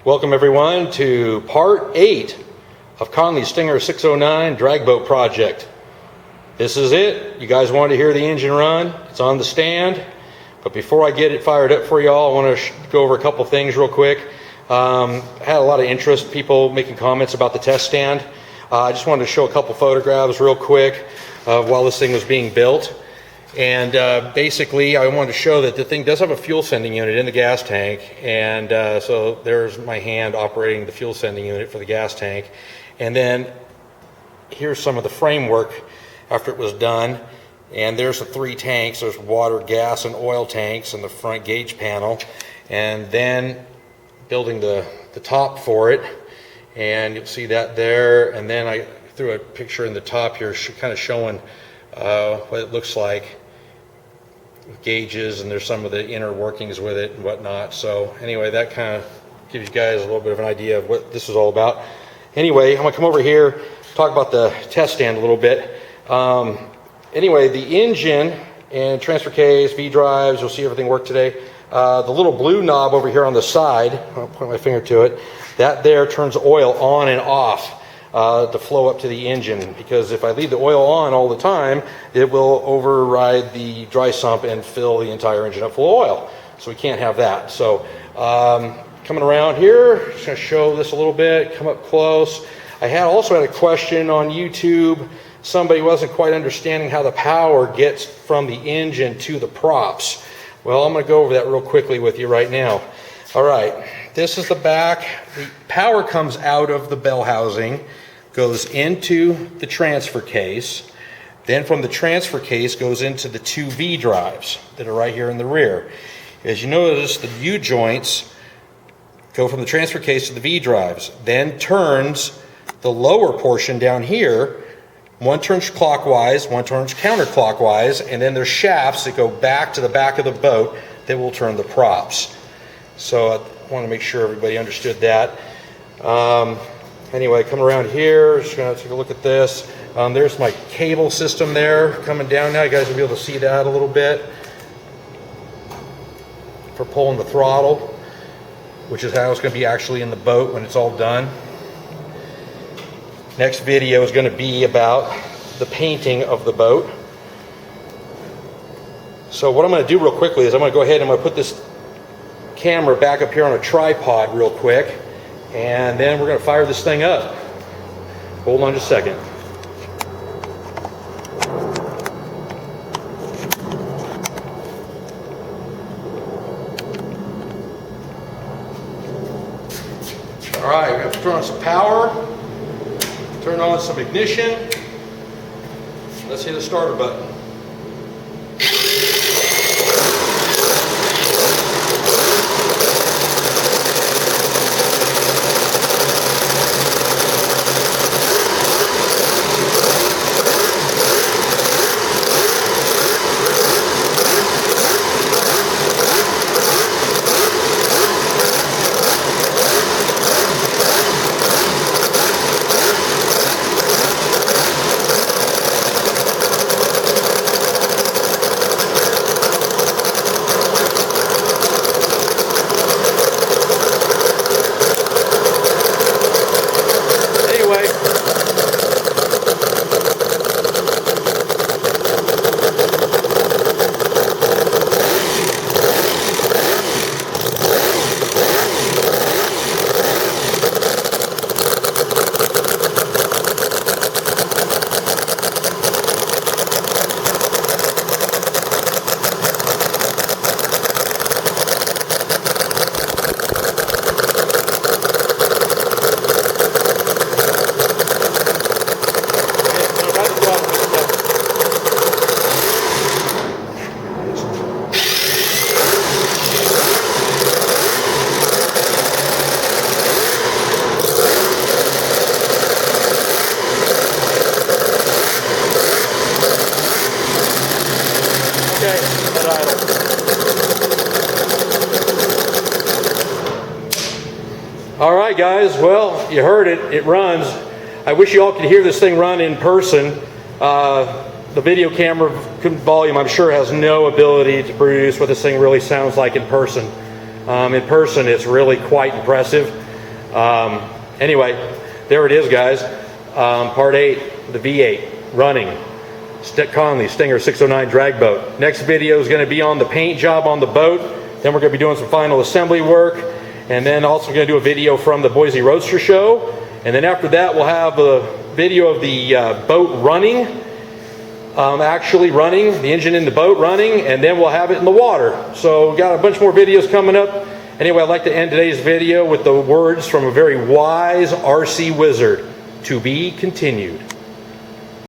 Welcome everyone to part 8 of Conley's Stinger 609 drag boat project. This is it. You guys wanted to hear the engine run. It's on the stand. But before I get it fired up for y'all, I want to go over a couple things real quick. I had a lot of interest, people making comments about the test stand. I just wanted to show a couple photographs real quick while this thing was being built. And basically, I wanted to show that the thing does have a fuel sending unit in the gas tank. And so there's my hand operating the fuel sending unit for the gas tank. And then here's some of the framework after it was done. And there's the 3 tanks. There's water, gas, and oil tanks in the front gauge panel. And then building the top for it. And you'll see that there. And then I threw a picture in the top here kind of showing what it looks like. Gauges, and there's some of the inner workings with it and whatnot. So anyway, that kind of gives you guys a little bit of an idea of what this is all about. Anyway, I'm going to come over here, talk about the test stand a little bit. Anyway, the engine and transfer case, V-drives, you'll see everything work today. The little blue knob over here on the side, I'll point my finger to it, that there turns oil on and off to flow up to the engine, because if I leave the oil on all the time, it will override the dry sump and fill the entire engine up full of oil. So we can't have that. So coming around here, just going to show this a little bit, come up close. I also had a question on YouTube. Somebody wasn't quite understanding how the power gets from the engine to the props. Well, I'm going to go over that real quickly with you right now. All right, this is the back. The power comes out of the bell housing, goes into the transfer case, then from the transfer case goes into the 2 V drives that are right here in the rear. As you notice, the U joints go from the transfer case to the V drives, then turns the lower portion down here. One turns clockwise, one turns counterclockwise, and then there's shafts that go back to the back of the boat that will turn the props. So I want to make sure everybody understood that. Anyway, come around here, just going to take a look at this. There's my cable system there coming down now. You guys will be able to see that a little bit for pulling the throttle, which is how it's going to be actually in the boat when it's all done. Next video is going to be about the painting of the boat. So what I'm going to do real quickly is I'm going to go ahead and I'm going to put this camera back up here on a tripod real quick, and then we're going to fire this thing up. Hold on just a second. All right, we're going to turn on some power, turn on some ignition. Let's hit the starter button. All right, guys, well, you heard it. It runs. I wish you all could hear this thing run in person. The video camera volume, I'm sure, has no ability to produce what this thing really sounds like in person. In person, it's really quite impressive. Anyway, there it is, guys. Part 8, the V8 running. Conley Stinger 609 drag boat. Next video is going to be on the paint job on the boat. Then we're going to be doing some final assembly work. And then also going to do a video from the Boise Roadster Show. And then after that, we'll have a video of the boat running. Actually running, the engine in the boat running, and then we'll have it in the water. So we've got a bunch more videos coming up. Anyway, I'd like to end today's video with the words from a very wise RC wizard: to be continued.